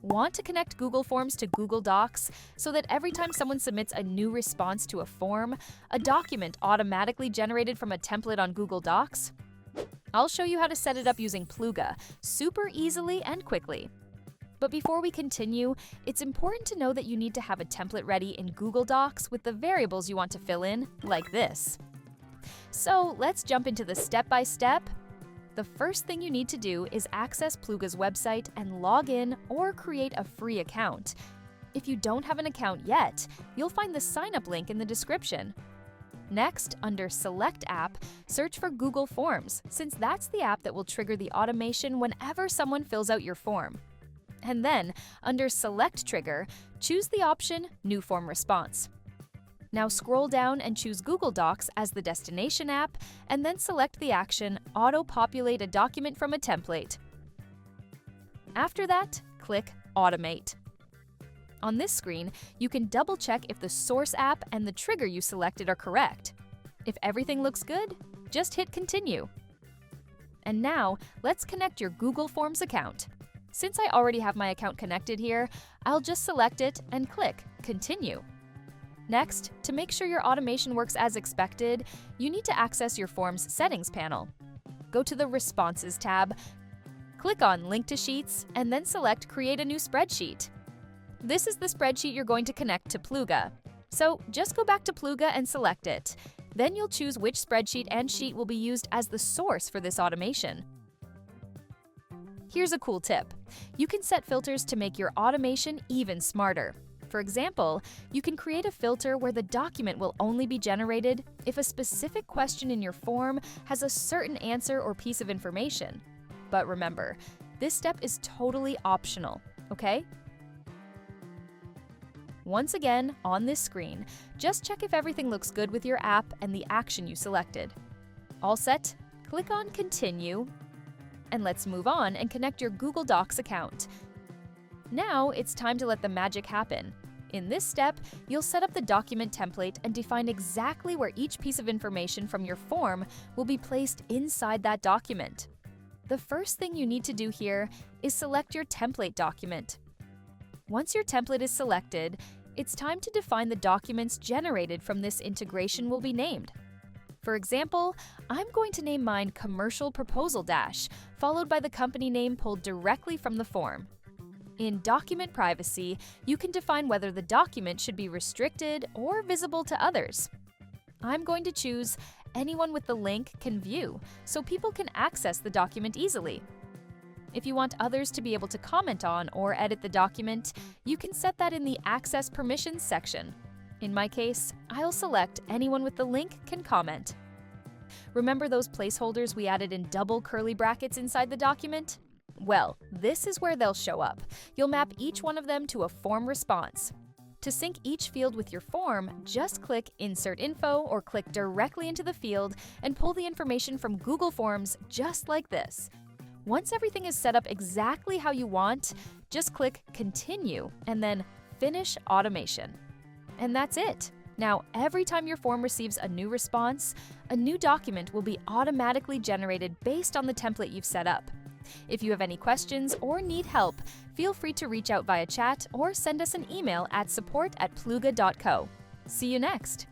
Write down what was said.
Want to connect Google Forms to Google Docs so that every time someone submits a new response to a form, a document automatically generated from a template on Google Docs? I'll show you how to set it up using Pluga, super easily and quickly. But before we continue, it's important to know that you need to have a template ready in Google Docs with the variables you want to fill in, like this. So let's jump into the step-by-step. The first thing you need to do is access Pluga's website and log in or create a free account. If you don't have an account yet, you'll find the sign-up link in the description. Next, under Select App, search for Google Forms, since that's the app that will trigger the automation whenever someone fills out your form. And then, under Select Trigger, choose the option New Form Response. Now scroll down and choose Google Docs as the destination app, and then select the action Auto-populate a document from a template. After that, click Automate. On this screen, you can double-check if the source app and the trigger you selected are correct. If everything looks good, just hit Continue. And now, let's connect your Google Forms account. Since I already have my account connected here, I'll just select it and click Continue. Next, to make sure your automation works as expected, you need to access your form's settings panel. Go to the Responses tab, click on Link to Sheets, and then select Create a new spreadsheet. This is the spreadsheet you're going to connect to Pluga. So just go back to Pluga and select it. Then you'll choose which spreadsheet and sheet will be used as the source for this automation. Here's a cool tip. You can set filters to make your automation even smarter. For example, you can create a filter where the document will only be generated if a specific question in your form has a certain answer or piece of information. But remember, this step is totally optional, okay? Once again, on this screen, just check if everything looks good with your app and the action you selected. All set? Click on Continue, and let's move on and connect your Google Docs account. Now it's time to let the magic happen. In this step, you'll set up the document template and define exactly where each piece of information from your form will be placed inside that document. The first thing you need to do here is select your template document. Once your template is selected, it's time to define the documents generated from this integration will be named. For example, I'm going to name mine Commercial Proposal Dash, followed by the company name pulled directly from the form. In Document Privacy, you can define whether the document should be restricted or visible to others. I'm going to choose Anyone with the link can view, so people can access the document easily. If you want others to be able to comment on or edit the document, you can set that in the Access Permissions section. In my case, I'll select Anyone with the link can comment. Remember those placeholders we added in double curly brackets inside the document? Well, this is where they'll show up. You'll map each one of them to a form response. To sync each field with your form, just click Insert Info or click directly into the field and pull the information from Google Forms just like this. Once everything is set up exactly how you want, just click Continue and then Finish Automation. And that's it. Now, every time your form receives a new response, a new document will be automatically generated based on the template you've set up. If you have any questions or need help, feel free to reach out via chat or send us an email at support@pluga.co. See you next!